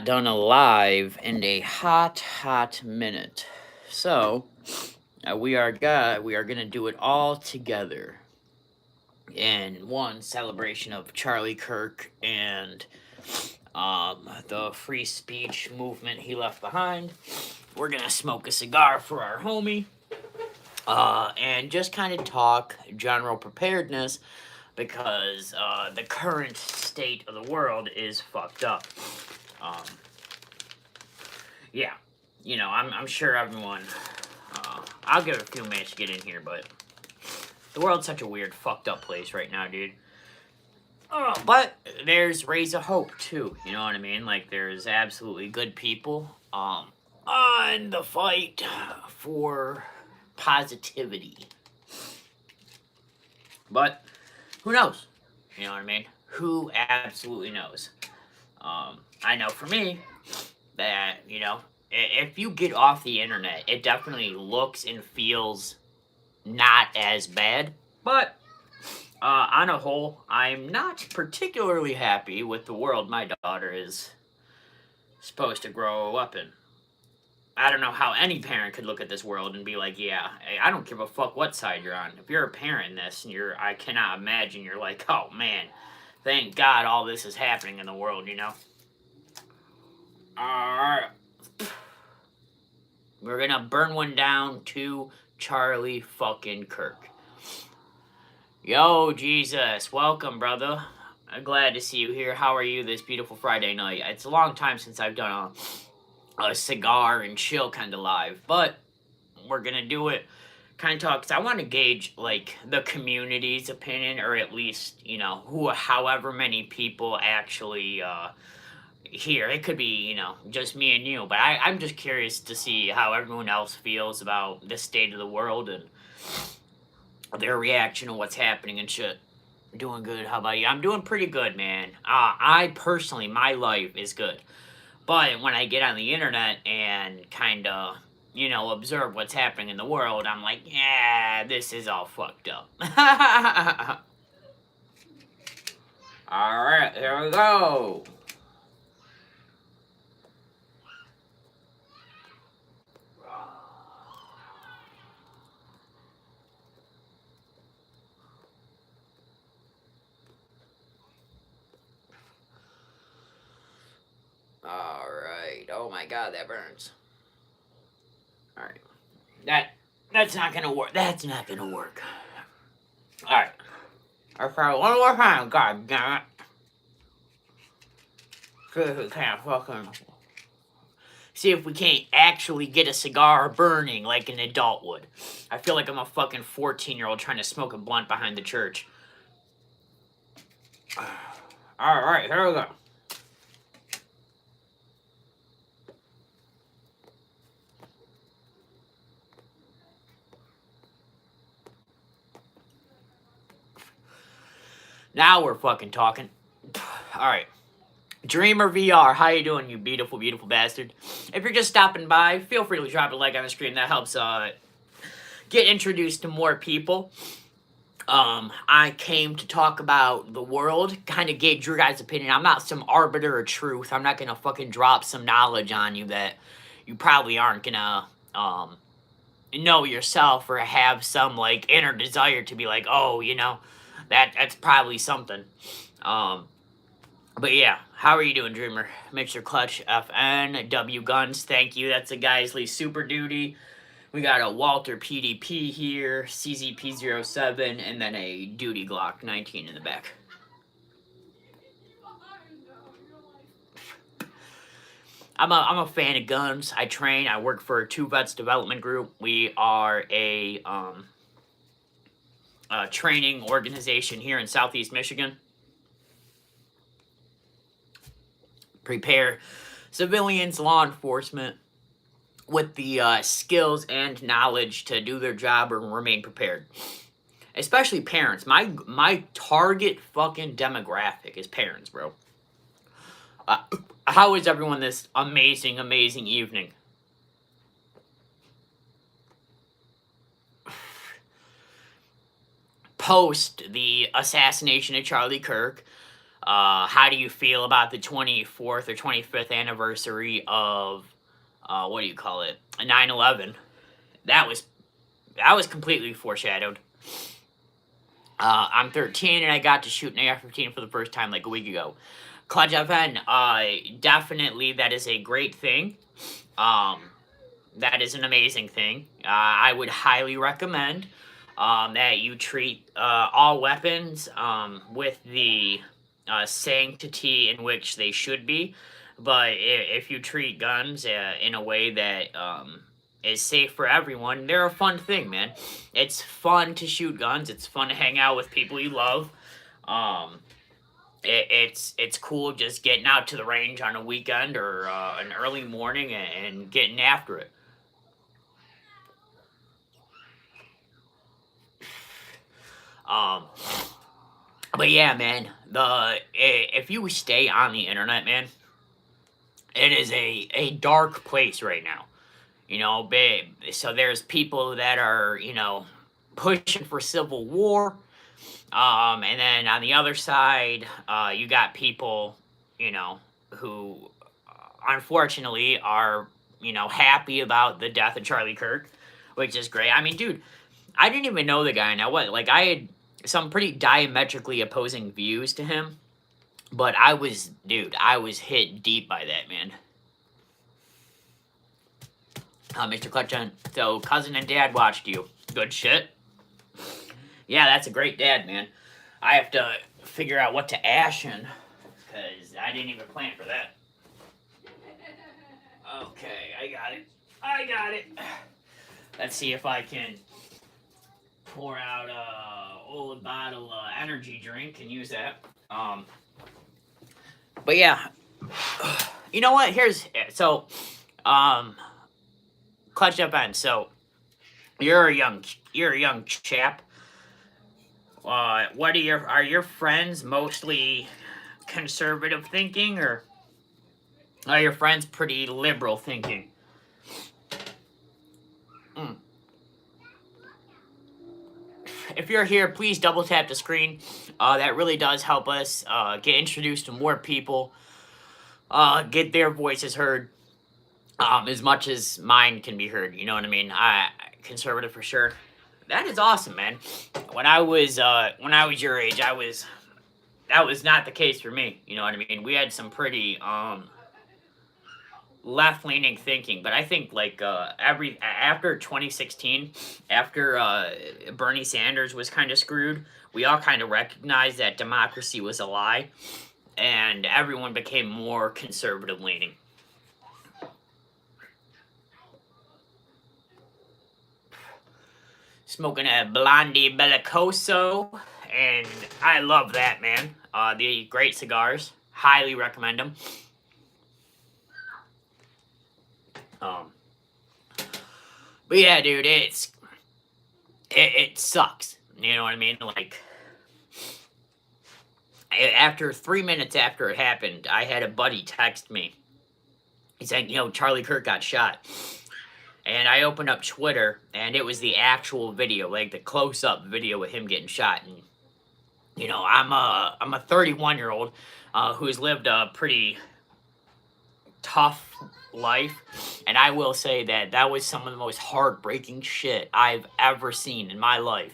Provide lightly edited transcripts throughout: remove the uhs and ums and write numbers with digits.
not done a live in a hot minute. So we are gonna do it all together in one celebration of Charlie Kirk and the free speech movement he left behind. We're gonna smoke a cigar for our homie, and just kind of talk general preparedness because the current state of the world is fucked up. Um, yeah, I'm sure everyone. I'll give it a few minutes to get in here, but the world's such a weird, fucked up place right now, dude. But there's rays of hope too. You know what I mean? Like there's absolutely good people on the fight for positivity. But who knows? You know what I mean? Who absolutely knows? I know for me that, if you get off the internet, it definitely looks and feels not as bad. But on a whole, I'm not particularly happy with the world my daughter is supposed to grow up in. I don't know how any parent could look at this world and be like, yeah, I don't give a fuck what side you're on. If you're a parent in this, I cannot imagine you're like, oh man, thank God all this is happening in the world, Alright. We're gonna burn one down to Charlie fucking Kirk. Yo, Jesus, welcome, brother. I'm glad to see you here. How are you this beautiful Friday night? It's a long time since I've done a cigar and chill kind of live, but we're gonna do it kind of talk, because I want to gauge like the community's opinion, or at least however many people actually here. It could be just me and you, but I'm just curious to see how everyone else feels about the state of the world and their reaction to what's happening and shit. Doing good. How about you? I'm doing pretty good, man. I personally, my life is good. But when I get on the internet and kind of, observe what's happening in the world, I'm like, yeah, this is all fucked up. Alright, here we go. Alright. Oh my god, that burns. Alright. That's not gonna work. That's not gonna work. Alright. I'll try one more time, god damn it. See if we can't actually get a cigar burning like an adult would. I feel like I'm a fucking 14-year-old trying to smoke a blunt behind the church. Alright, here we go. Now we're fucking talking. Alright. Dreamer VR, how you doing, you beautiful, beautiful bastard? If you're just stopping by, feel free to drop a like on the screen. That helps get introduced to more people. I came to talk about the world, kind of gauge your guys' opinion. I'm not some arbiter of truth. I'm not gonna fucking drop some knowledge on you that you probably aren't gonna know yourself, or have some like inner desire to be like, oh, that's probably something. But yeah, how are you doing, Dreamer? Mixer Clutch FN W Guns, thank you. That's a Geisley Super Duty. We got a Walter PDP here, CZP07, and then a Duty Glock 19 in the back. I'm a fan of guns. I train. I work for Two Vets Development Group. We are a training organization here in Southeast Michigan. Prepare civilians, law enforcement with the skills and knowledge to do their job or remain prepared. Especially parents. My target fucking demographic is parents, bro. How is everyone this amazing, amazing evening? Post the assassination of Charlie Kirk, How do you feel about the 24th or 25th anniversary of, what do you call it, 9/11? That was completely foreshadowed. I'm 13 and I got to shoot an AR-15 for the first time like a week ago. Clutch FN, definitely that is a great thing. That is an amazing thing. I would highly recommend that you treat all weapons with the sanctity in which they should be. But if you treat guns in a way that is safe for everyone, they're a fun thing, man. It's fun to shoot guns. It's fun to hang out with people you love. It's cool just getting out to the range on a weekend or an early morning and getting after it. But yeah, man, if you stay on the internet, man, it is a dark place right now. You know, so there's people that are, pushing for civil war. And then on the other side, you got people, who unfortunately are, happy about the death of Charlie Kirk, which is great. I mean, dude, I didn't even know the guy. Now what? Like, I had some pretty diametrically opposing views to him, but I was hit deep by that, man. Mr. Clutchon, so cousin and dad watched you. Good shit. Yeah, that's a great dad, man. I have to figure out what to ashen, because I didn't even plan for that. Okay, I got it. Let's see if I can pour out a old bottle of energy drink and use that. But yeah, you know what? Clutch up on. So you're a young chap. What are your friends mostly conservative thinking, or are your friends pretty liberal thinking? If you're here, please double tap the screen. That really does help us get introduced to more people, get their voices heard, as much as mine can be heard. You know what I mean? Conservative for sure. That is awesome, man. When I was your age, that was not the case for me. You know what I mean? We had some pretty left-leaning thinking, but I think like after 2016, after Bernie Sanders was kind of screwed, we all kind of recognized that democracy was a lie, and everyone became more conservative-leaning. Smoking a Blondie Bellicoso, and I love that, man. The great cigars, highly recommend them. But yeah, dude, it sucks. You know what I mean? Like, after 3 minutes after it happened, I had a buddy text me. He's like, Charlie Kirk got shot. And I opened up Twitter, and it was the actual video, like the close-up video of him getting shot. And, I'm a 31-year-old who's lived a pretty tough life, and I will say that was some of the most heartbreaking shit I've ever seen in my life,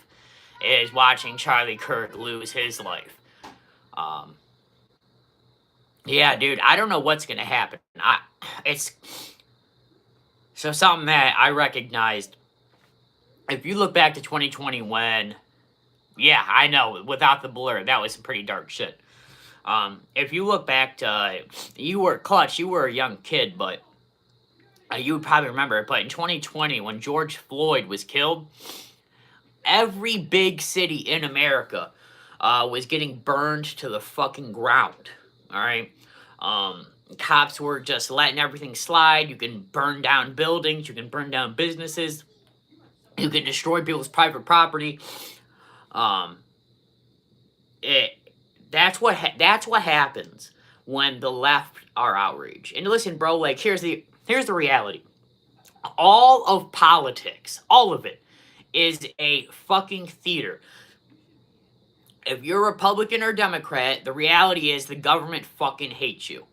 is watching Charlie Kirk lose his life. Yeah, dude, I don't know what's gonna happen. So something that I recognized, if you look back to 2020 when, yeah, I know, without the blur, that was some pretty dark shit. If you look back to, you were a young kid, but you would probably remember it, but in 2020, when George Floyd was killed, every big city in America was getting burned to the fucking ground, all right? Cops were just letting everything slide. You can burn down buildings. You can burn down businesses. You can destroy people's private property. That's what happens when the left are outraged. And listen, bro, like, here's the reality. All of politics, all of it, is a fucking theater. If you're Republican or Democrat, the reality is the government fucking hates you.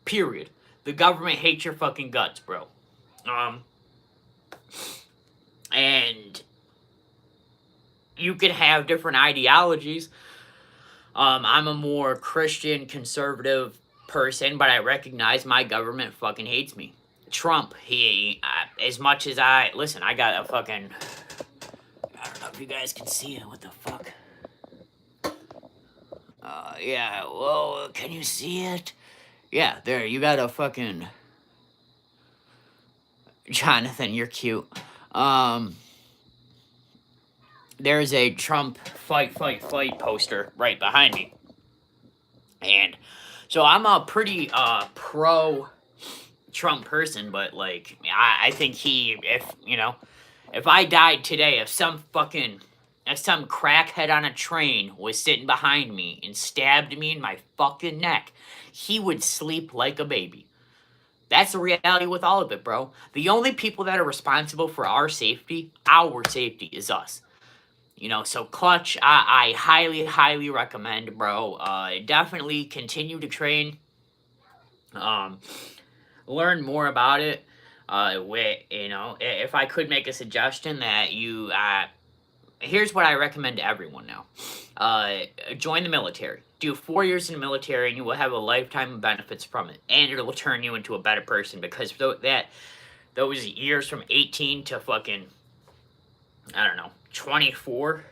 Period. The government hates your fucking guts, bro. And you can have different ideologies. I'm a more Christian, conservative person, but I recognize my government fucking hates me. Trump, as much as listen, I got a fucking, I don't know if you guys can see it, what the fuck? Yeah, well, can you see it? Yeah, there, you got a fucking, Jonathan, you're cute. There's a Trump fight poster right behind me. And so I'm a pretty pro-Trump person, but like I think if I died today, if some crackhead on a train was sitting behind me and stabbed me in my fucking neck, he would sleep like a baby. That's the reality with all of it, bro. The only people that are responsible for our safety is us. So Clutch, I highly, highly recommend, bro. Definitely continue to train. Learn more about it. If I could make a suggestion that you, here's what I recommend to everyone now. Join the military. Do 4 years in the military and you will have a lifetime of benefits from it. And it will turn you into a better person because those years from 18 to fucking, I don't know, 24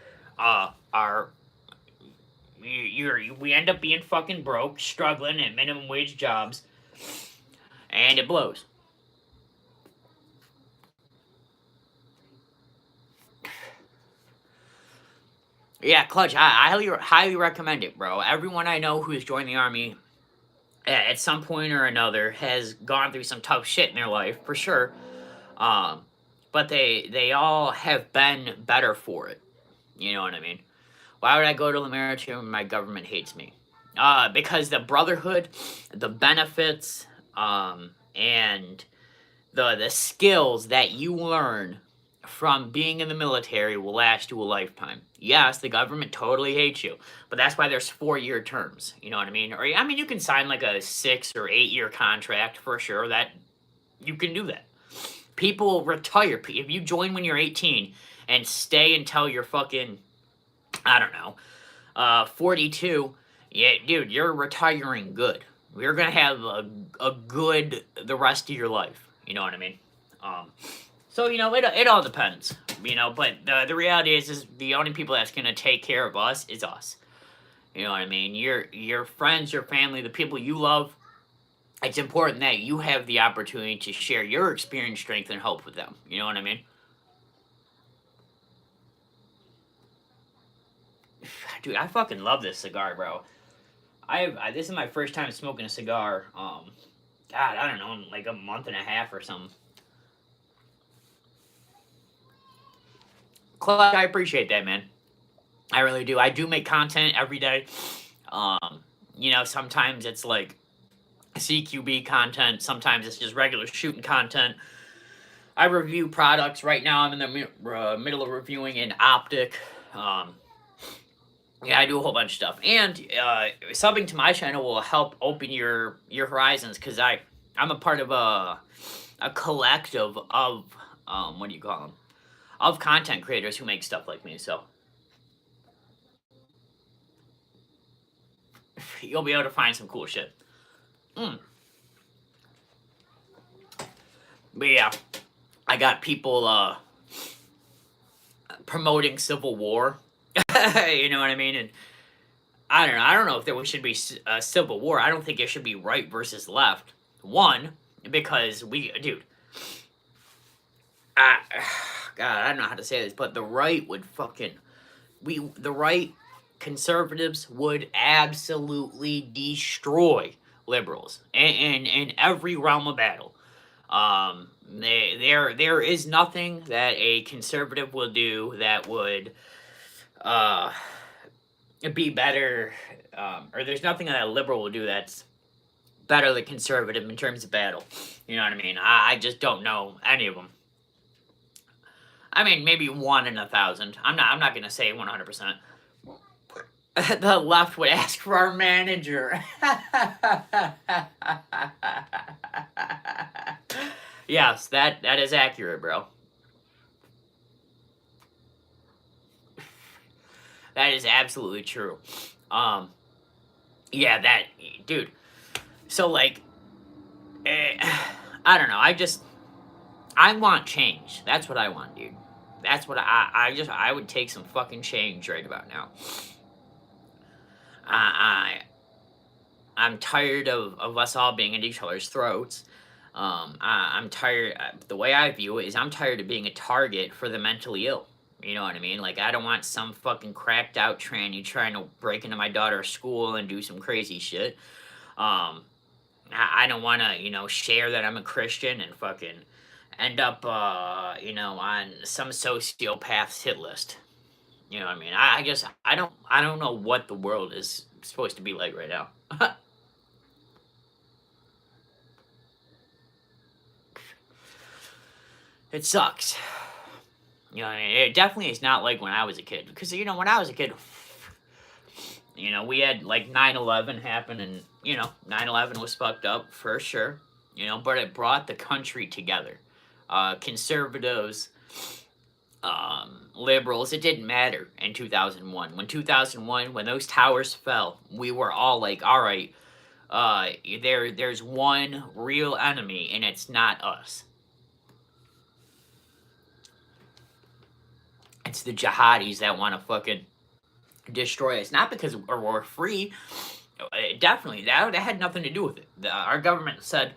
we end up being fucking broke, struggling at minimum wage jobs, and it blows. Yeah, Clutch, I highly recommend it, bro. Everyone I know who's joined the Army at some point or another has gone through some tough shit in their life, for sure. But they all have been better for it. You know what I mean? Why would I go to the military when my government hates me? Because the brotherhood, the benefits, and the skills that you learn from being in the military will last you a lifetime. Yes, the government totally hates you, but that's why there's 4-year terms. You know what I mean? Or you can sign like a 6 or 8 year contract for sure. That you can do that. People retire. If you join when you're 18 and stay until you're fucking, I don't know, 42, yeah, dude, you're retiring good. You're gonna have a good the rest of your life. You know what I mean? So it all depends. But the reality is the only people that's gonna take care of us is us. You know what I mean? Your friends, your family, the people you love. It's important that you have the opportunity to share your experience, strength, and hope with them. You know what I mean? Dude, I fucking love this cigar, bro. This is my first time smoking a cigar. God, I don't know, like a month and a half or something. Clutch, I appreciate that, man. I really do. I do make content every day. Sometimes it's like CQB content. Sometimes it's just regular shooting content. I review products. Right now, I'm in the middle of reviewing an optic. Yeah, I do a whole bunch of stuff. And subbing to my channel will help open your horizons because I'm a part of a collective of, what do you call them? Of content creators who make stuff like me, so you'll be able to find some cool shit. But yeah, I got people promoting civil war. You know what I mean? And I don't know if there should be a civil war. I don't think it should be right versus left. One, because dude, God, I don't know how to say this, but the right would the right conservatives would absolutely destroy liberals in every realm of battle. There is nothing that a conservative will do that would be better, or there's nothing that a liberal will do that's better than conservative in terms of battle. You know what I mean? I just don't know any of them. I mean, maybe 1 in 1,000. I'm not gonna say 100%. The left would ask for our manager. Yes, that is accurate, bro. That is absolutely true. Um, yeah, that dude. So like, eh, I don't know. I want change. That's what I want, dude. That's what I would take some fucking change right about now. I I'm tired of us all being at each other's throats. I'm tired. The way I view it is, I'm tired of being a target for the mentally ill. You know what I mean? Like, I don't want some fucking cracked out tranny trying to break into my daughter's school and do some crazy shit. Um, I don't want to, share that I'm a Christian and fucking end up, on some sociopath's hit list. You know what I mean? I just, I don't know what the world is supposed to be like right now. It sucks. It definitely is not like when I was a kid. Because, when I was a kid, we had like 9/11 happen, and, 9/11 was fucked up for sure, but it brought the country together. Conservatives, liberals, it didn't matter in 2001. When those towers fell, we were all like, all right, there's one real enemy, and it's not us. It's the jihadis that want to fucking destroy us. Not because we're free. Definitely, that had nothing to do with it. Our government said,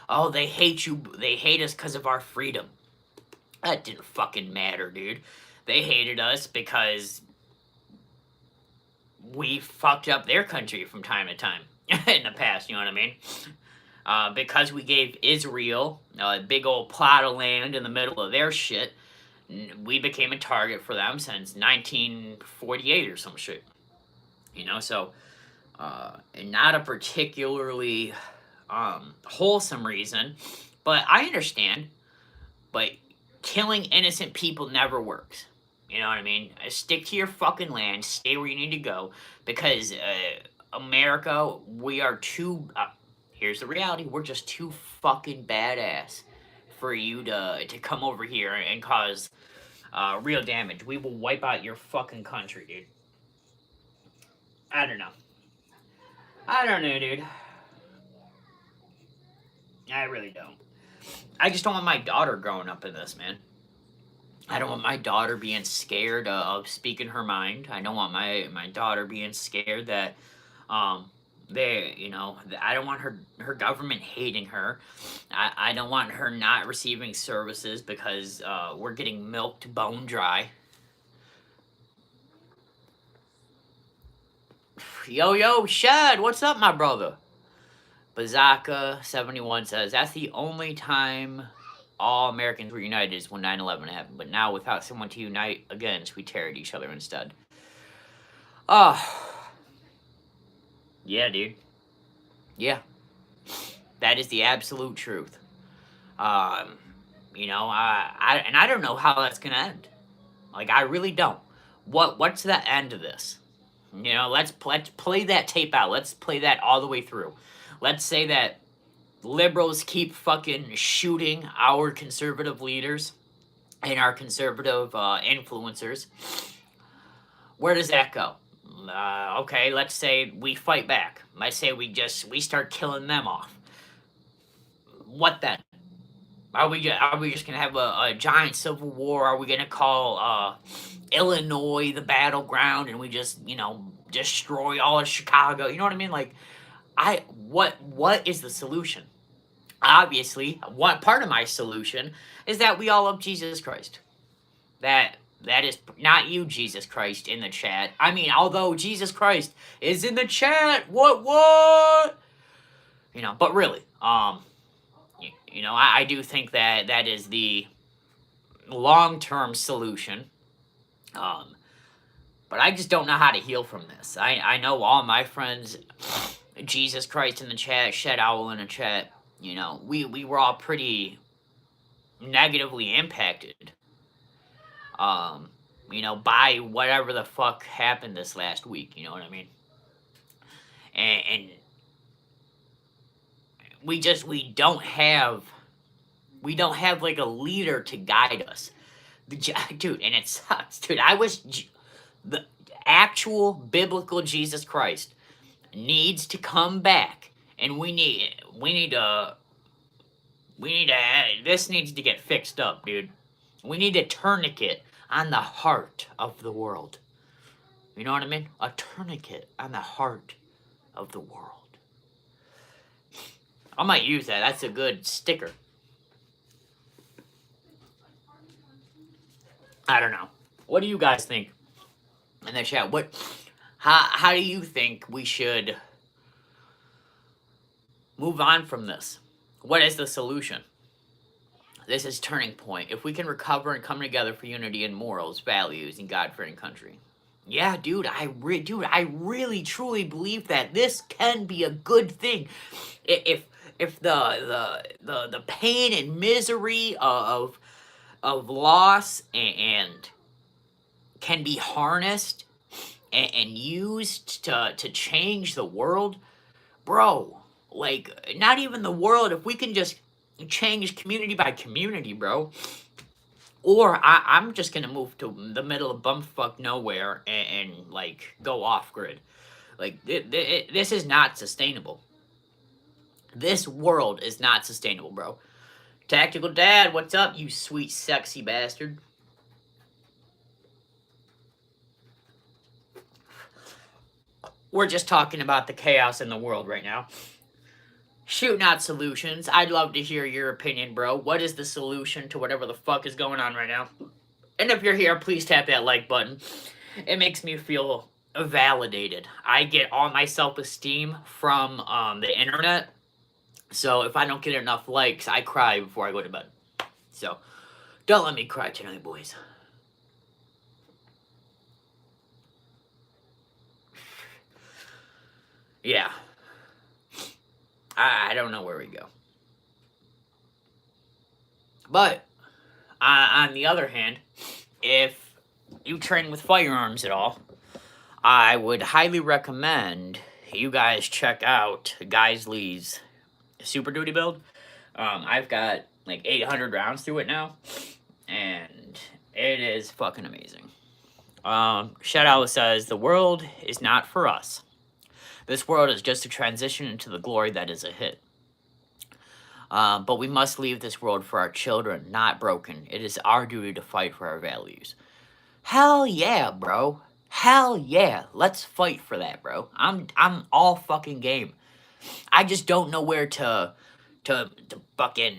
oh, they hate you. They hate us because of our freedom. That didn't fucking matter, dude. They hated us because we fucked up their country from time to time in the past, you know what I mean? Because we gave Israel a big old plot of land in the middle of their shit, we became a target for them since 1948 or some shit. So, and not a particularly wholesome reason, but I understand. But killing innocent people never works. You know what I mean? Stick to your fucking land, stay where you need to go, because America, we are too. Here's the reality: we're just too fucking badass for you to come over here and cause real damage. We will wipe out your fucking country, dude. I don't know. I don't know, dude. I really don't. I just don't want my daughter growing up in this, man. I don't want my daughter being scared of speaking her mind. I don't want my daughter being scared that I don't want her government hating her. I don't want her not receiving services because we're getting milked bone dry. Yo, Shad, what's up, my brother? Bazaka71 says, that's the only time all Americans were united is when 9/11 happened. But now, without someone to unite against, we tear at each other instead. Oh. Yeah, dude. Yeah. That is the absolute truth. I don't know how that's gonna end. Like, I really don't. What's the end of this? Let's play that tape out. Let's play that all the way through. Let's say that liberals keep fucking shooting our conservative leaders and our conservative influencers. Where does that go? Okay, let's say we fight back. Let's say we start killing them off. What then? Are we just gonna have a giant civil war? Are we gonna call Illinois the battleground and we just destroy all of Chicago? You know what I mean? Like, what is the solution? Obviously, one part of my solution is that we all love Jesus Christ. That is not you, Jesus Christ, in the chat. I mean, although Jesus Christ is in the chat, what? But really, I do think that is the long-term solution. But I just don't know how to heal from this. I know all my friends, Jesus Christ in the chat, Shed Owl in the chat, we were all pretty negatively impacted. by whatever the fuck happened this last week. You know what I mean? And we don't have like a leader to guide us. Dude, and it sucks, dude. The actual biblical Jesus Christ needs to come back, and this needs to get fixed up, dude. We need a tourniquet on the heart of the world. You know what I mean? A tourniquet on the heart of the world. I might use that. That's a good sticker. I don't know. What do you guys think in the chat? How do you think we should move on from this? What is the solution? This is turning point. If we can recover and come together for unity and morals, values, and God-fearing country. Yeah, dude, I really truly believe that this can be a good thing. If the pain and misery of loss and can be harnessed and used to change the world, bro. Like, not even the world. If we can just change community by community, bro. Or I'm just gonna move to the middle of bumfuck nowhere and like go off grid. Like this is not sustainable. This world is not sustainable, bro. Tactical Dad, what's up, you sweet sexy bastard? We're just talking about the chaos in the world right now. Shooting out solutions. I'd love to hear your opinion, bro. What is the solution to whatever the fuck is going on right now? And if you're here, please tap that like button. It makes me feel validated. I get all my self-esteem from the internet. So if I don't get enough likes, I cry before I go to bed. So don't let me cry tonight, boys. Yeah. I don't know where we go. But, on the other hand, if you train with firearms at all, I would highly recommend you guys check out Geisley's Super Duty build. I've got like 800 rounds through it now, and it is fucking amazing. Shadow says, the world is not for us. This world is just a transition into the glory that is a hit. But we must leave this world for our children, not broken. It is our duty to fight for our values. Hell yeah, bro. Hell yeah. Let's fight for that, bro. I'm all fucking game. I just don't know where to fucking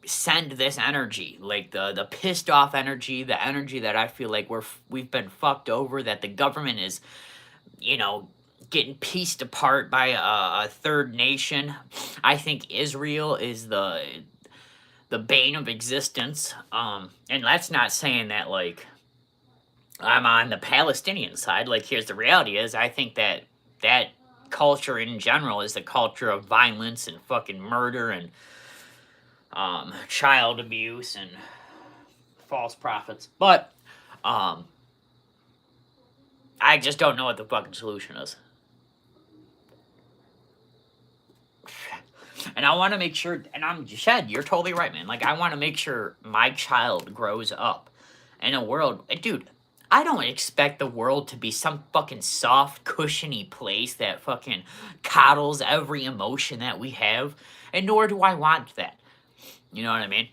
send this energy. Like the pissed off energy, the energy that I feel like we've been fucked over, that the government is, getting pieced apart by a third nation. I think Israel is the bane of existence. And that's not saying that, like, I'm on the Palestinian side. Like, here's the reality is, I think that culture in general is the culture of violence and fucking murder and child abuse and false prophets. But, I just don't know what the fucking solution is. And I want to make sure, and Shed, you're totally right, man. Like, I want to make sure my child grows up in a world, dude, I don't expect the world to be some fucking soft, cushiony place that fucking coddles every emotion that we have, and nor do I want that. You know what I mean?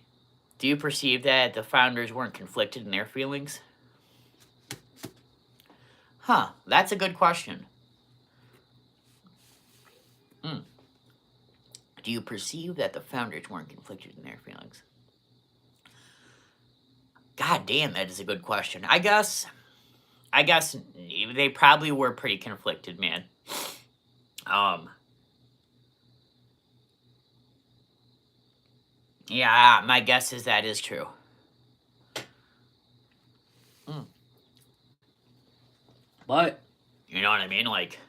Do you perceive that the founders weren't conflicted in their feelings? Huh, that's a good question. Do you perceive that the founders weren't conflicted in their feelings? God damn, that is a good question. I guess they probably were pretty conflicted, man. Yeah, my guess is that is true. But, you know what I mean? Like,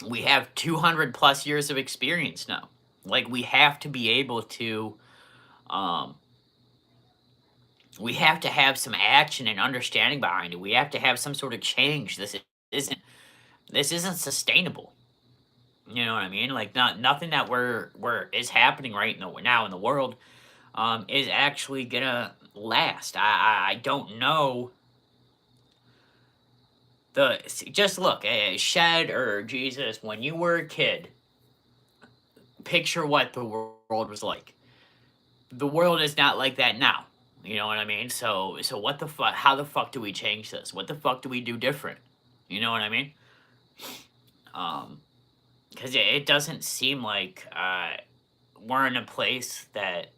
we have 200 plus years of experience now. Like, we have to be able to We have to have some action and understanding behind it. We have to have some sort of change. Isn't this isn't sustainable. You know what I mean? Like nothing that we're is happening right now in the world is actually gonna last. I don't know just look, Shed or Jesus, when you were a kid, picture what the world was like. The world is not like that now. You know what I mean? So what the fuck? How the fuck do we change this? What the fuck do we do different? You know what I mean? Um, because it doesn't seem like we're in a place that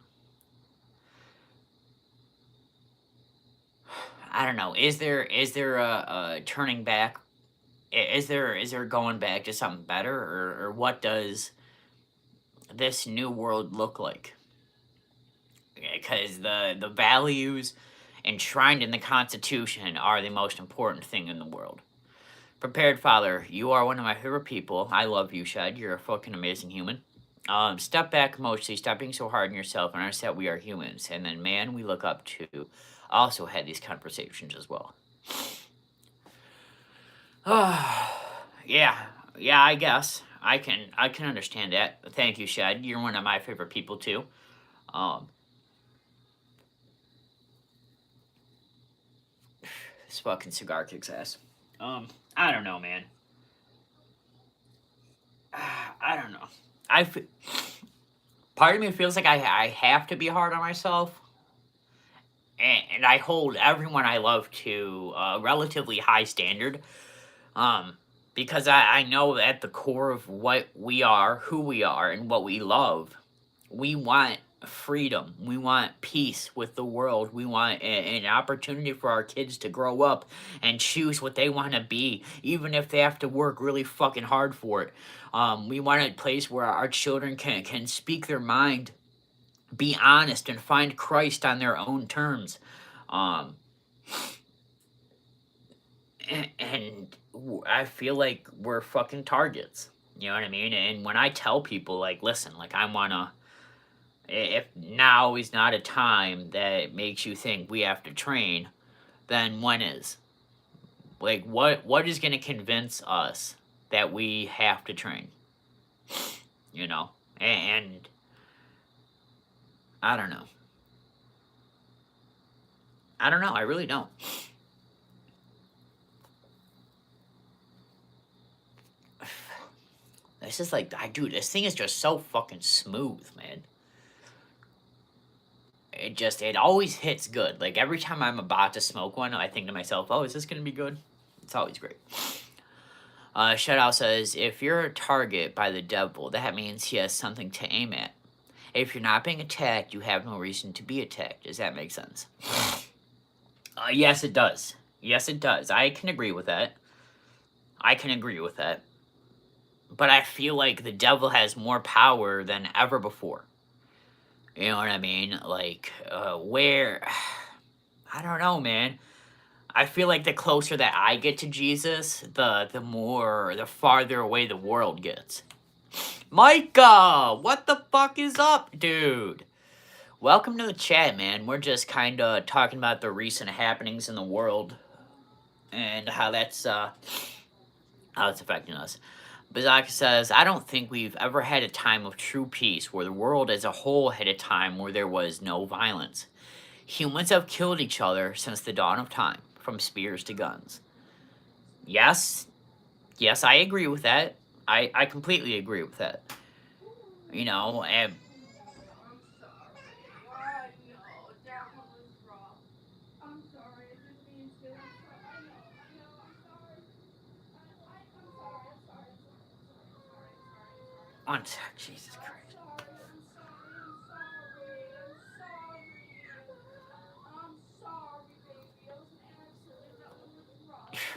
I don't know. Is there a turning back? Is there going back to something better, or what does this new world look like? Because the values enshrined in the Constitution are the most important thing in the world. Prepared Father, you are one of my favorite people. I love you, Shed. You're a fucking amazing human. Step back emotionally, stop being so hard on yourself, and understand we are humans. And then, man, we look up to also had these conversations as well. Yeah, yeah, I guess I can understand that. Thank you, Shed. You're one of my favorite people too. Um, this fucking cigar kicks ass. I don't know, man. I don't know. Part of me feels like I have to be hard on myself, and I hold everyone I love to a relatively high standard. Um, because I know at the core of what we are, who we are, and what we love, we want freedom. We want peace with the world. We want an opportunity for our kids to grow up and choose what they want to be, even if they have to work really fucking hard for it. We want a place where our children can speak their mind, be honest, and find Christ on their own terms. Um, and I feel like we're fucking targets. You know what I mean? And when I tell people, like, listen, like, I wanna, if now is not a time that makes you think we have to train, then when is? Like, what is gonna convince us that we have to train? You know? And I don't know. I don't know. I really don't. This is like, dude, this thing is just so fucking smooth, man. It always hits good. Like every time I'm about to smoke one, I think to myself, oh, is this gonna be good? It's always great. Shutout says, if you're a target by the devil, that means he has something to aim at. If you're not being attacked, you have no reason to be attacked. Does that make sense? Yes, it does. Yes, it does. I can agree with that. I can agree with that. But I feel like the devil has more power than ever before. You know what I mean? Like, where. I don't know, man. I feel like the closer that I get to Jesus, the farther away the world gets. Micah, what the fuck is up, dude? Welcome to the chat, man. We're just kind of talking about the recent happenings in the world and how it's affecting us. Bazaka says, I don't think we've ever had a time of true peace where the world as a whole had a time where there was no violence. Humans have killed each other since the dawn of time, from spears to guns. Yes, I agree with that. I completely agree with that. You know, and on Jesus Christ.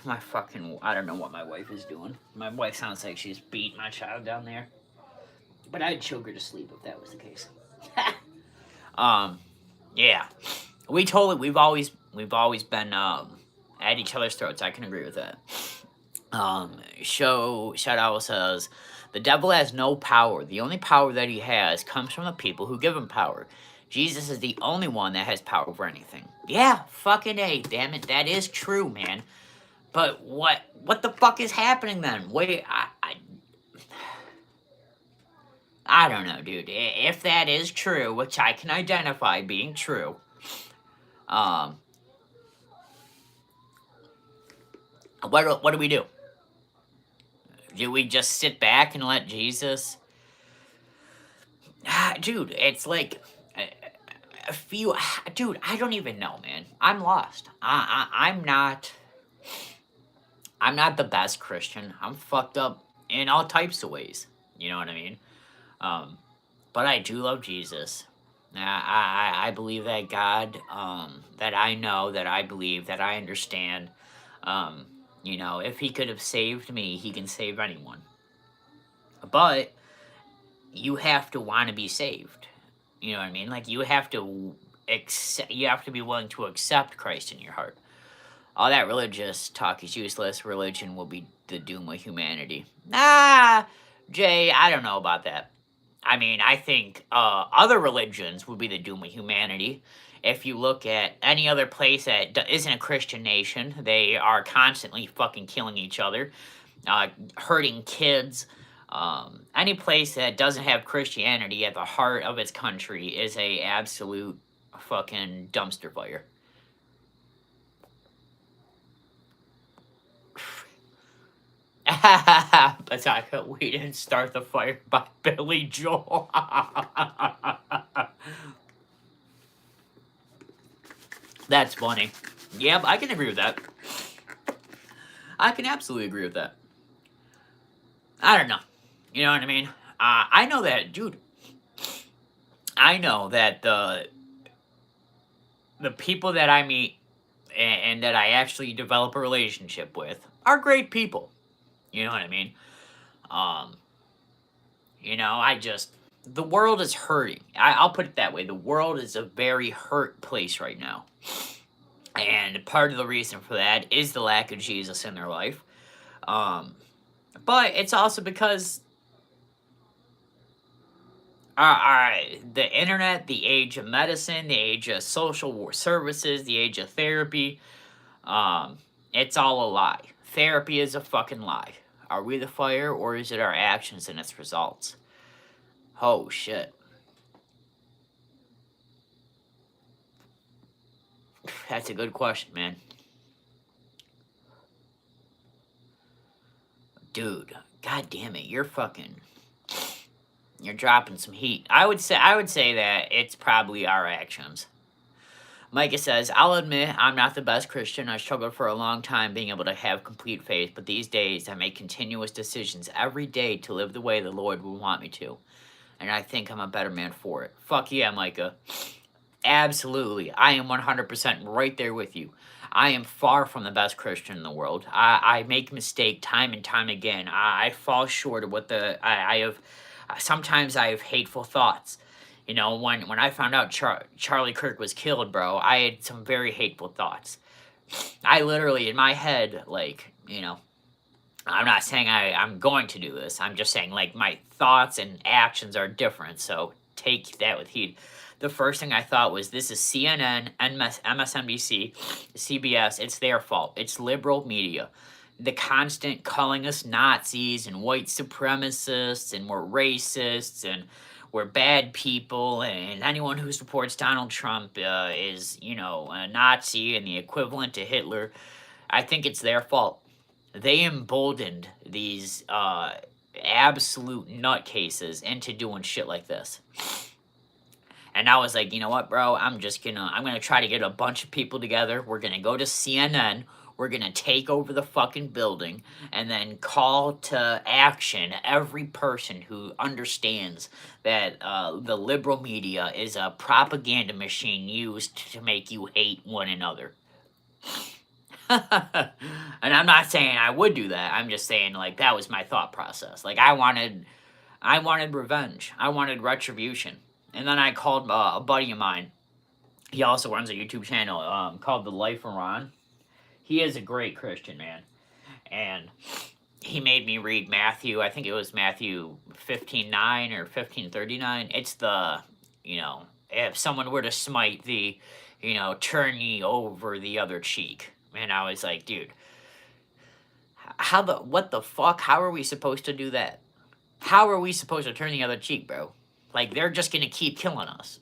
My fucking, I don't know what my wife is doing. My wife sounds like she's beating my child down there. But I'd choke her to sleep if that was the case. Yeah. We've always been at each other's throats. I can agree with that. Shout out says The devil has no power. The only power that he has comes from the people who give him power. Jesus is the only one that has power over anything. Yeah, fucking A, damn it, that is true, man. But what the fuck is happening then? Wait, I don't know, dude. If that is true, which I can identify being true, what do we do? Do we just sit back and let Jesus? Dude, it's like a few. Dude, I don't even know, man. I'm lost. I'm not. I'm not the best Christian. I'm fucked up in all types of ways. You know what I mean? But I do love Jesus. I believe that God, that I know, that I believe, that I understand. You know, if he could have saved me, he can save anyone. But you have to want to be saved. You know what I mean? Like, you have to be willing to accept Christ in your heart. All that religious talk is useless. Religion will be the doom of humanity. Jay, I don't know about that. I mean, I think other religions would be the doom of humanity. If you look at any other place that isn't a Christian nation, they are constantly fucking killing each other, hurting kids. Any place that doesn't have Christianity at the heart of its country is a absolute fucking dumpster fire. But we didn't start the fire by Billy Joel. That's funny. Yep, I can agree with that. I can absolutely agree with that. I don't know. You know what I mean? I know that, dude. I know that the people that I meet and that I actually develop a relationship with are great people. You know what I mean? You know, the world is hurting. I'll put it that way. The world is a very hurt place right now. And part of the reason for that is the lack of Jesus in their life. But it's also because the internet, the age of medicine, the age of social services, the age of therapy, it's all a lie. Therapy is a fucking lie. Are we the fire, or is it our actions and its results? Oh, shit. That's a good question, man. Dude, god damn it, you're dropping some heat. I would say that it's probably our actions. Micah says, I'll admit I'm not the best Christian. I struggled for a long time being able to have complete faith, but these days I make continuous decisions every day to live the way the Lord would want me to. And I think I'm a better man for it. Fuck yeah, Micah. Absolutely. I am 100% right there with you. I am far from the best Christian in the world. I make mistake time and time again. I fall short of what I have. Sometimes I have hateful thoughts. You know, when I found out Charlie Kirk was killed, bro, I had some very hateful thoughts. I literally, in my head, like, you know, I'm not saying I'm going to do this. I'm just saying, like, my thoughts and actions are different, so take that with heed. The first thing I thought was, this is CNN, MSNBC, CBS. It's their fault. It's liberal media. The constant calling us Nazis and white supremacists and we're racists and we're bad people, and anyone who supports Donald Trump is, you know, a Nazi and the equivalent to Hitler. I think it's their fault. They emboldened these absolute nutcases into doing shit like this. And I was like, you know what, bro? I'm gonna try to get a bunch of people together. We're gonna go to CNN. We're gonna take over the fucking building and then call to action every person who understands that the liberal media is a propaganda machine used to make you hate one another. And I'm not saying I would do that. I'm just saying, like, that was my thought process. Like, I wanted revenge. I wanted retribution. And then I called a buddy of mine. He also runs a YouTube channel called The Life of Ron. He is a great Christian, man. And he made me read Matthew. I think it was Matthew 15:9 or 15:39. It's the, if someone were to smite thee, turn ye over the other cheek. And I was like, dude, what the fuck? How are we supposed to do that? How are we supposed to turn the other cheek, bro? Like, they're just gonna keep killing us.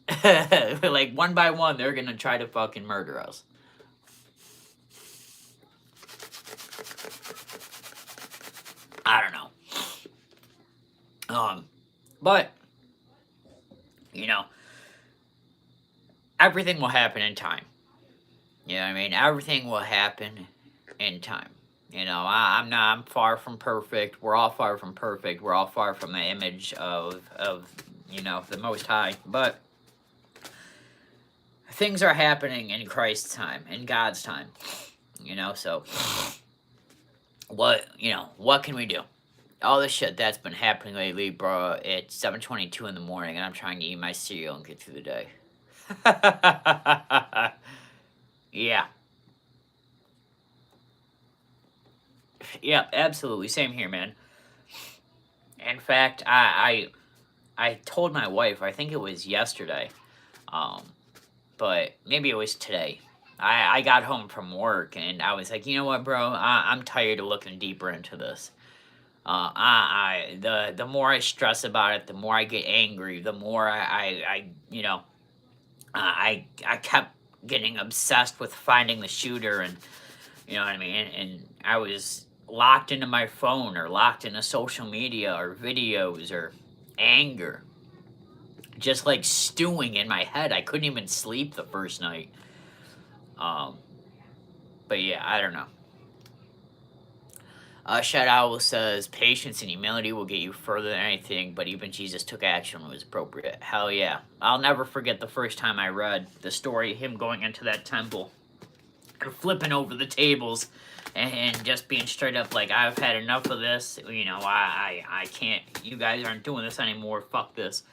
Like, one by one, they're gonna try to fucking murder us. I don't know. But, everything will happen in time. You know what I mean? Everything will happen in time. I'm far from perfect. We're all far from perfect. We're all far from the image of the Most High. But things are happening in Christ's time, in God's time. So what can we do? All the shit that's been happening lately, bro. It's 7:22 in the morning, and I'm trying to eat my cereal and get through the day. Yeah. Yeah, absolutely. Same here, man. In fact, I told my wife, I think it was yesterday, but maybe it was today. I got home from work and I was like, you know what, bro? I'm tired of looking deeper into this. The more I stress about it, the more I get angry, the more I kept getting obsessed with finding the shooter, and you know what I mean? And I was locked into my phone or locked into social media or videos or anger, just like stewing in my head. I couldn't even sleep the first night. But yeah, I don't know. Shed Owl says, patience and humility will get you further than anything, but even Jesus took action when it was appropriate. Hell yeah. I'll never forget the first time I read the story of him going into that temple and flipping over the tables and just being straight up like, I've had enough of this. I can't, you guys aren't doing this anymore. Fuck this.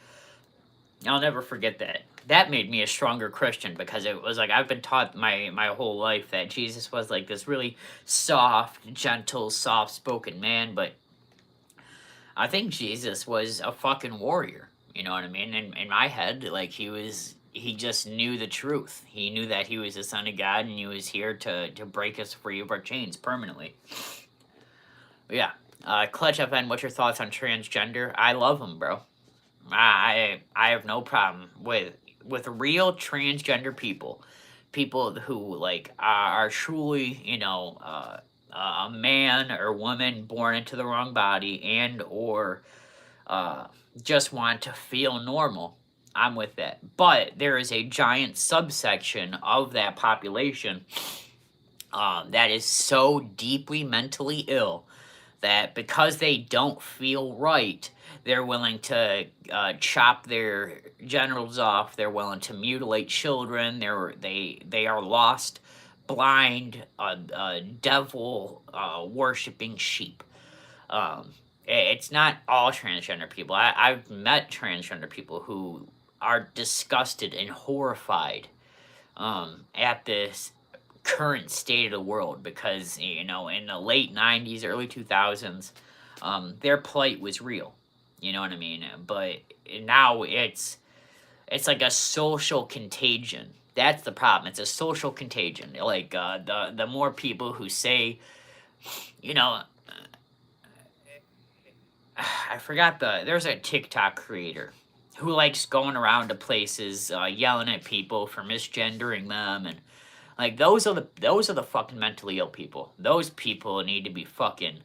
I'll never forget that. That made me a stronger Christian, because it was like I've been taught my whole life that Jesus was like this really soft, gentle, soft-spoken man, but I think Jesus was a fucking warrior. You know what I mean? In my head, like he just knew the truth. He knew that he was the Son of God and he was here to break us free of our chains permanently. But yeah. Clutch FN, what's your thoughts on transgender? I love them, bro. I have no problem with real transgender people who like are truly a man or woman born into the wrong body and or just want to feel normal. I'm with that, but there is a giant subsection of that population that is so deeply mentally ill that because they don't feel right, they're willing to chop their genitals off. They're willing to mutilate children. They are lost, blind, devil worshipping sheep. It's not all transgender people. I've met transgender people who are disgusted and horrified at this current state of the world, because in the late 90s, early 2000s, their plight was real. You know what I mean? But now it's like a social contagion. That's the problem. It's a social contagion. Like the more people who say, I forgot there's a TikTok creator who likes going around to places yelling at people for misgendering them, and like those are the fucking mentally ill people. Those people need to be fucking.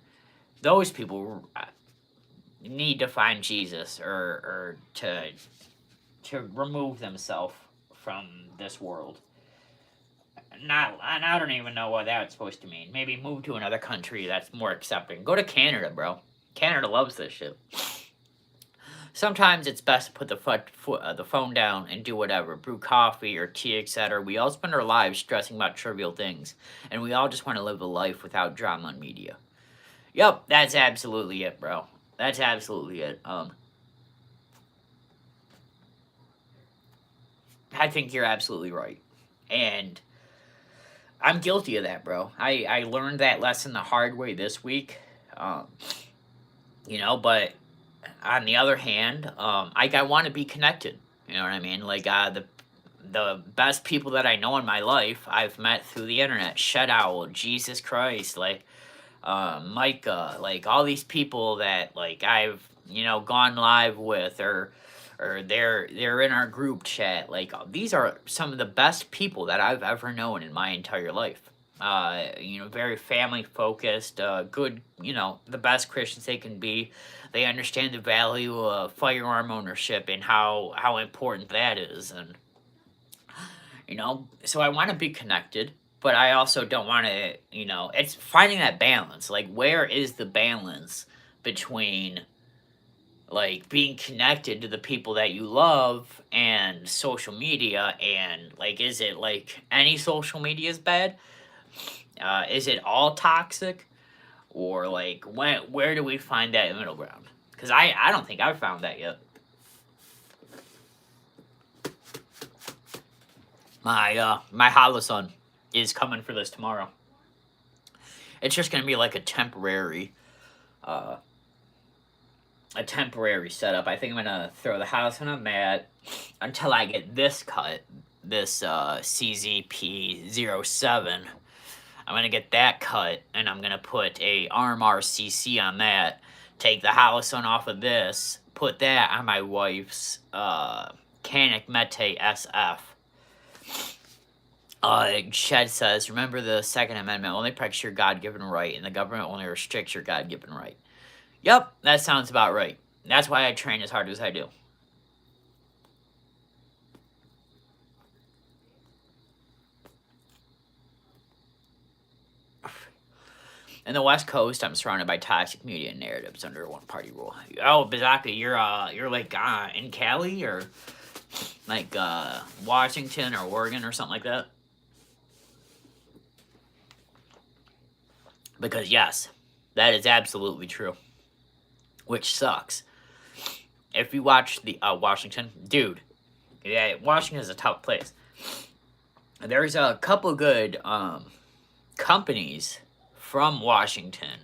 Those people need to find Jesus or to remove themselves from this world. I don't even know what that's supposed to mean. Maybe move to another country that's more accepting. Go to Canada, bro. Canada loves this shit. Sometimes it's best to put the phone down and do whatever. Brew coffee or tea, etc. We all spend our lives stressing about trivial things, and we all just want to live a life without drama on media. Yep, that's absolutely it, bro. That's absolutely it. I think you're absolutely right. And I'm guilty of that, bro. I learned that lesson the hard way this week. Um, but on the other hand, I want to be connected. You know what I mean? Like the best people that I know in my life, I've met through the internet. Shed Owl, Jesus Christ, like Micah, like all these people that like I've gone live with, or they're in our group chat. Like these are some of the best people that I've ever known in my entire life. Very family focused, good, the best Christians they can be. They understand the value of firearm ownership and how important that is, and so I want to be connected, but I also don't want to, it's finding that balance. Like, where is the balance between like being connected to the people that you love and social media? And like, is it like any social media is bad? Is it all toxic? Or like, where do we find that middle ground? Because I don't think I've found that yet. My Holosun is coming for this tomorrow. It's just gonna be like a temporary setup. I think I'm gonna throw the house on a mat until I get this cut, this CZP-07. I'm gonna get that cut, and I'm gonna put a ARM RCC on that. Take the Holosun off of this, put that on my wife's Canic Mete SF. Shed says, remember the Second Amendment only protects your God-given right, and the government only restricts your God-given right. Yep, that sounds about right. That's why I train as hard as I do. In the West Coast, I'm surrounded by toxic media and narratives under a one-party rule. Oh, Bizaki, you're like in Cali or like Washington or Oregon or something like that? Because yes, that is absolutely true. Which sucks. If you watch the Washington, dude, yeah, Washington is a tough place. There's a couple good companies from Washington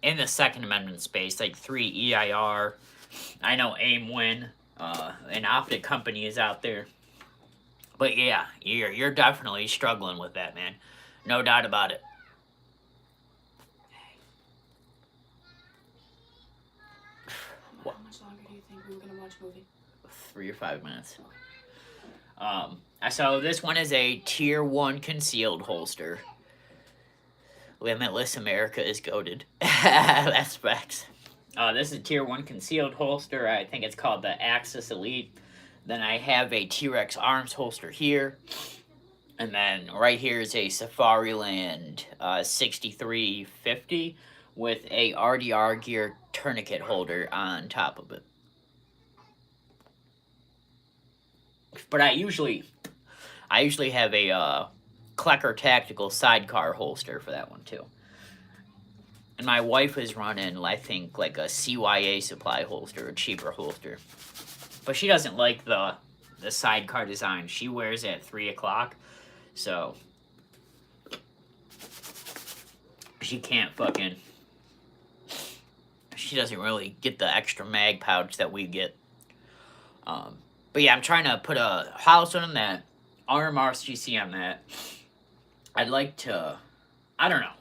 in the Second Amendment space, like 3EIR. I know AIM-Win, an optic company is out there. But yeah, you're definitely struggling with that, man. No doubt about it. How much longer do you think we were gonna watch a movie? 3 or 5 minutes. So this one is a Tier 1 concealed holster. Limitless America is goated. That's facts. This is a Tier 1 concealed holster. I think it's called the Axis Elite. Then I have a T-Rex arms holster here. And then right here is a Safariland 6350 with a RDR gear tourniquet holder on top of it. But I usually have a Klecker Tactical sidecar holster for that one too. And my wife is running, I think, like a CYA supply holster, a cheaper holster. But she doesn't like the sidecar design. She wears it at 3 o'clock. So she can't fucking... She doesn't really get the extra mag pouch that we get. But yeah, I'm trying to put a Holosun on that, ARM RCC on that. I'd like to... I don't know.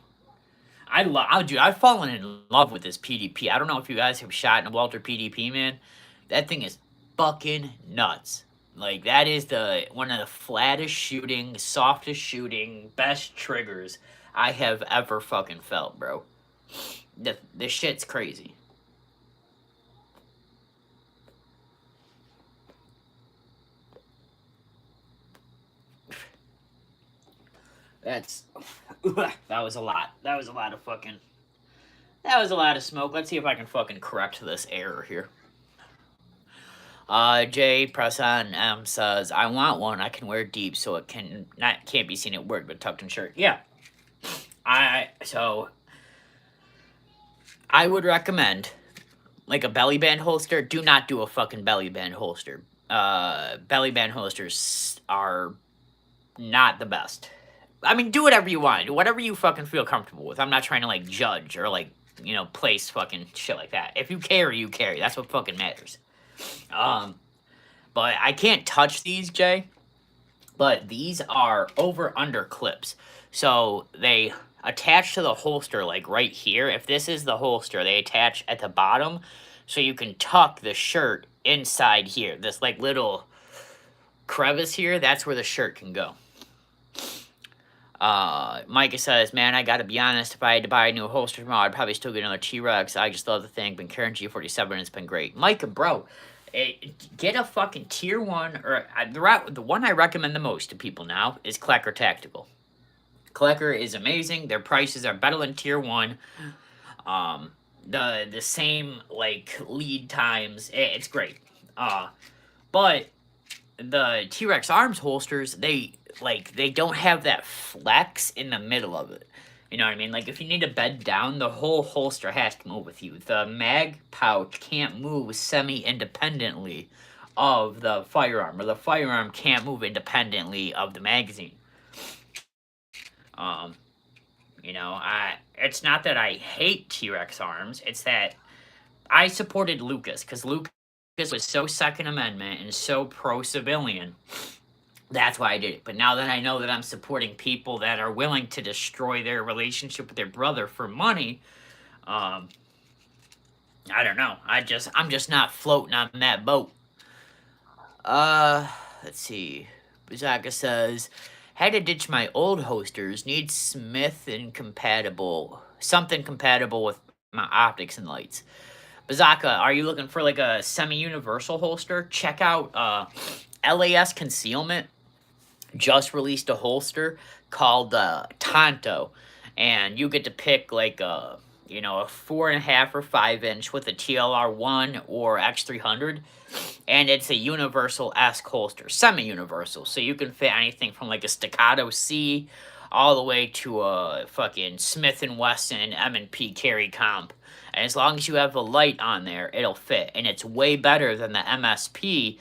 Dude, I've fallen in love with this PDP. I don't know if you guys have shot in a Walter PDP, man. That thing is fucking nuts. Like, that is one of the flattest shooting, softest shooting, best triggers I have ever fucking felt, bro. The shit's crazy. That was a lot. That was a lot of smoke. Let's see if I can fucking correct this error here. Jay Presson M says, I want one I can wear deep so it can't be seen at work but tucked in shirt. Yeah. So I would recommend like a belly band holster. Do not do a fucking belly band holster. Belly band holsters are not the best. I mean, do whatever you want. Do whatever you fucking feel comfortable with. I'm not trying to, like, judge or, like, you know, place fucking shit like that. If you carry, you carry. That's what fucking matters. But I can't touch these, Jay. But these are over-under clips. So they attach to the holster, like, right here. If this is the holster, they attach at the bottom. So you can tuck the shirt inside here. This, like, little crevice here, that's where the shirt can go. Micah says, man, I gotta be honest, if I had to buy a new holster tomorrow, I'd probably still get another T-Rex. I just love the thing. Been carrying G47, it's been great. Micah, bro, get a fucking tier 1, or the one I recommend the most to people now is Klecker Tactical. Klecker is amazing. Their prices are better than tier 1. The same, like, lead times. It's great. But the T-Rex Arms holsters, they don't have that flex in the middle of it. You know what I mean? Like, if you need to bed down, the whole holster has to move with you. The mag pouch can't move semi-independently of the firearm, or the firearm can't move independently of the magazine. You know, it's not that I hate T-Rex Arms, it's that I supported Lucas, because Lucas was so Second Amendment and so pro-civilian. That's why I did it. But now that I know that I'm supporting people that are willing to destroy their relationship with their brother for money, I don't know. I'm just not floating on that boat. Let's see. Bazaka says, had to ditch my old holsters. Need Smith and something compatible with my optics and lights. Bazaka, are you looking for like a semi-universal holster? Check out LAS Concealment. Just released a holster called Tonto, and you get to pick like a 4.5 or 5 inch with a TLR 1 or X300, and it's a universal-esque holster, semi-universal, so you can fit anything from like a Staccato C all the way to a fucking Smith & Wesson M&P carry comp. And as long as you have a light on there, it'll fit, and it's way better than the MSP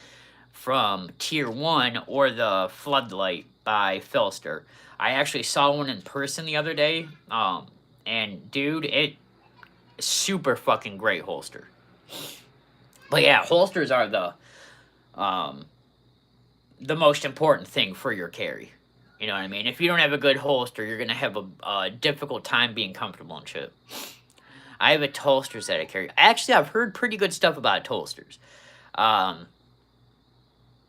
from Tier 1 or the Floodlight by Filster. I actually saw one in person the other day, and dude, it super fucking great holster. But yeah, holsters are the most important thing for your carry. You know what I mean? If you don't have a good holster, you're gonna have a difficult time being comfortable and shit. I have a holsters that I carry. Actually, I've heard pretty good stuff about holsters.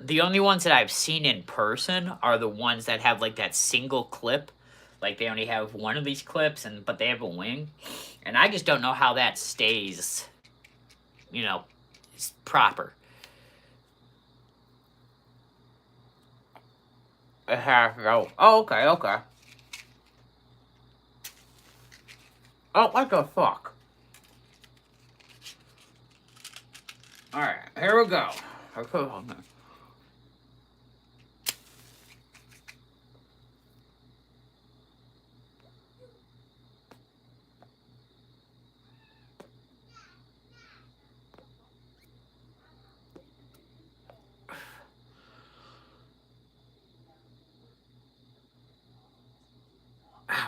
The only ones that I've seen in person are the ones that have like that single clip. Like they only have one of these clips, but they have a wing. And I just don't know how that stays, proper. It has to go. Oh, okay. Oh, what the fuck? Alright, here we go.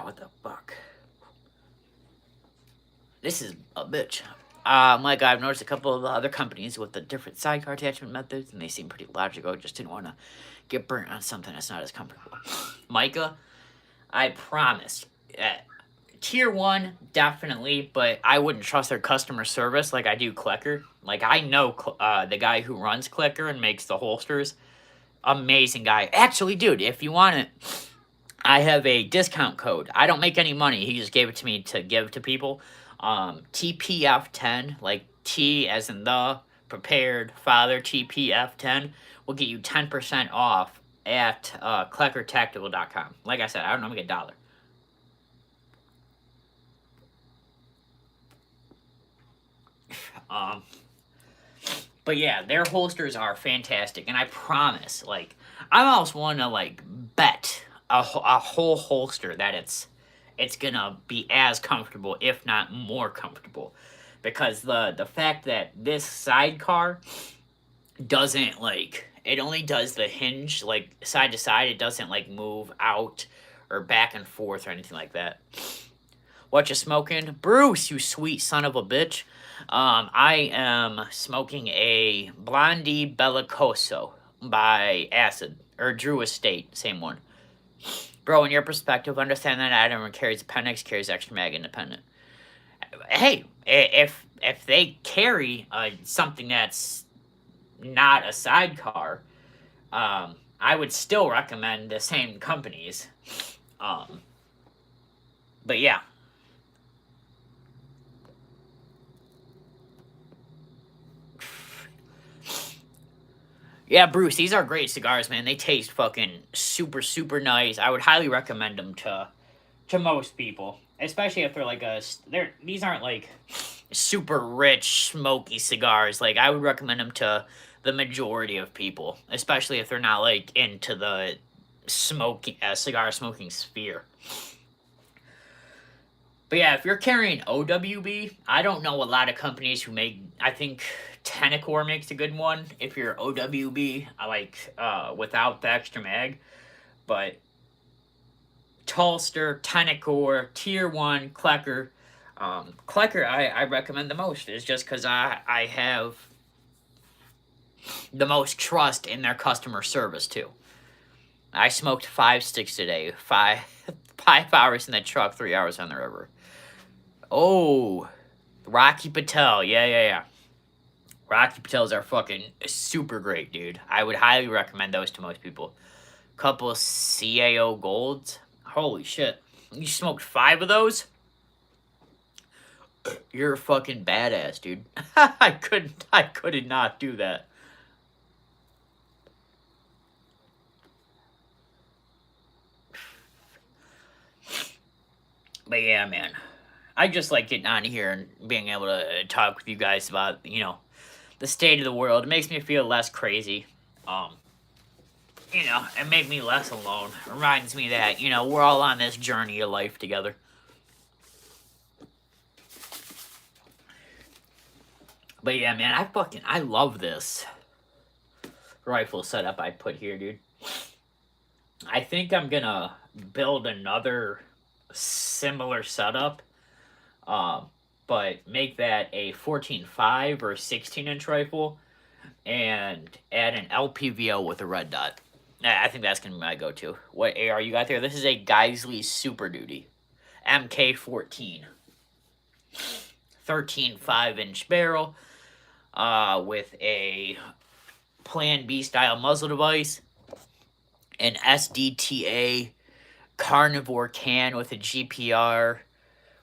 What the fuck? This is a bitch. Like I've noticed a couple of other companies with the different sidecar attachment methods, and they seem pretty logical. Just didn't want to get burnt on something that's not as comfortable. Micah, I promise. Tier 1, definitely, but I wouldn't trust their customer service like I do Klecker. Like, I know the guy who runs Klecker and makes the holsters. Amazing guy. Actually, dude, if you want it, I have a discount code. I don't make any money. He just gave it to me to give to people. TPF10, like T as in the, prepared, father, TPF10, will get you 10% off at kleckertactical.com. Like I said, I don't know, I'm going to get $1. But yeah, their holsters are fantastic, and I promise, like, I almost want to, like, bet a whole holster that it's gonna be as comfortable, if not more comfortable, because the fact that this sidecar doesn't, like, it only does the hinge, like, side to side, it doesn't, like, move out or back and forth or anything like that. What you smoking? Bruce, you sweet son of a bitch. I am smoking a Blondie Bellicoso by Acid, or Drew Estate, same one. Bro, in your perspective, understand that item carries appendix, carries extra mag independent. Hey, if they carry something that's not a sidecar, I would still recommend the same companies. But yeah. Yeah, Bruce, these are great cigars, man. They taste fucking super, super nice. I would highly recommend them to most people, especially if they're like these aren't like super rich, smoky cigars. Like, I would recommend them to the majority of people, especially if they're not like into the cigar smoking sphere. But yeah, if you're carrying OWB, I don't know a lot of companies who make. I think Tenacor makes a good one if you're OWB, without the extra mag. But Tulster, Tenacor, Tier 1, Klecker. Klecker I recommend the most. Is just because I have the most trust in their customer service too. I smoked 5 sticks today. 5 hours in the truck, 3 hours on the river. Oh, Rocky Patel. Yeah. Rocky Patels are fucking super great, dude. I would highly recommend those to most people. Couple CAO Golds. Holy shit. You smoked 5 of those? You're a fucking badass, dude. I could not do that. But yeah, man. I just like getting on here and being able to talk with you guys about, the state of the world. It makes me feel less crazy. It made me less alone. It reminds me that, we're all on this journey of life together. But yeah, man, I love this rifle setup I put here, dude. I think I'm gonna build another similar setup, but make that a 14.5 or 16-inch rifle, and add an LPVO with a red dot. I think that's gonna be my go-to. What AR you got there? This is a Geisley Super Duty MK14, 13 5-inch barrel, with a Plan B style muzzle device, an SDTA carnivore can with a GPR.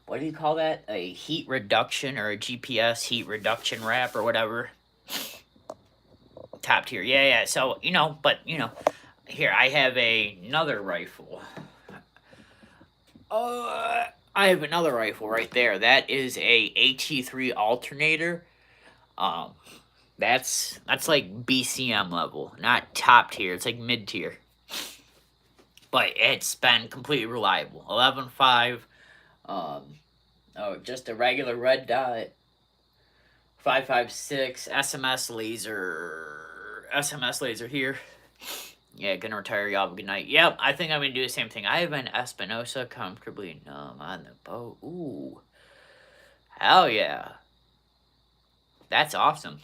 What do you call that? A heat reduction, or a GPS heat reduction wrap, or whatever. Top tier. Yeah. So, here I have another rifle. I have another rifle right there. That is a AT3 alternator. That's like BCM level, not top tier. It's like mid tier. But it's been completely reliable. 11.5. Just a regular red dot. 5.56 SMS laser here. Yeah, gonna retire. Y'all have a good night. Yep, I think I'm gonna do the same thing. I have an Espinosa comfortably numb on the boat. Ooh. Hell yeah. That's awesome.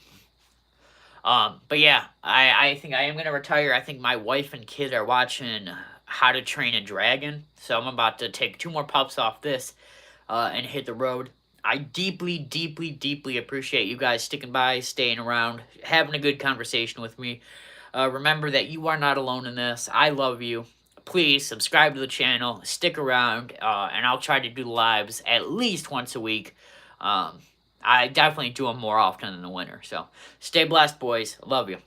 But yeah, I think I am gonna retire. I think my wife and kid are watching How to Train a Dragon. So I'm about to take 2 more puffs off this and hit the road. I deeply, deeply, deeply appreciate you guys sticking by, staying around, having a good conversation with me. Remember that you are not alone in this. I love you. Please subscribe to the channel, stick around, and I'll try to do lives at least once a week. I definitely do them more often in the winter. So stay blessed, boys. Love you.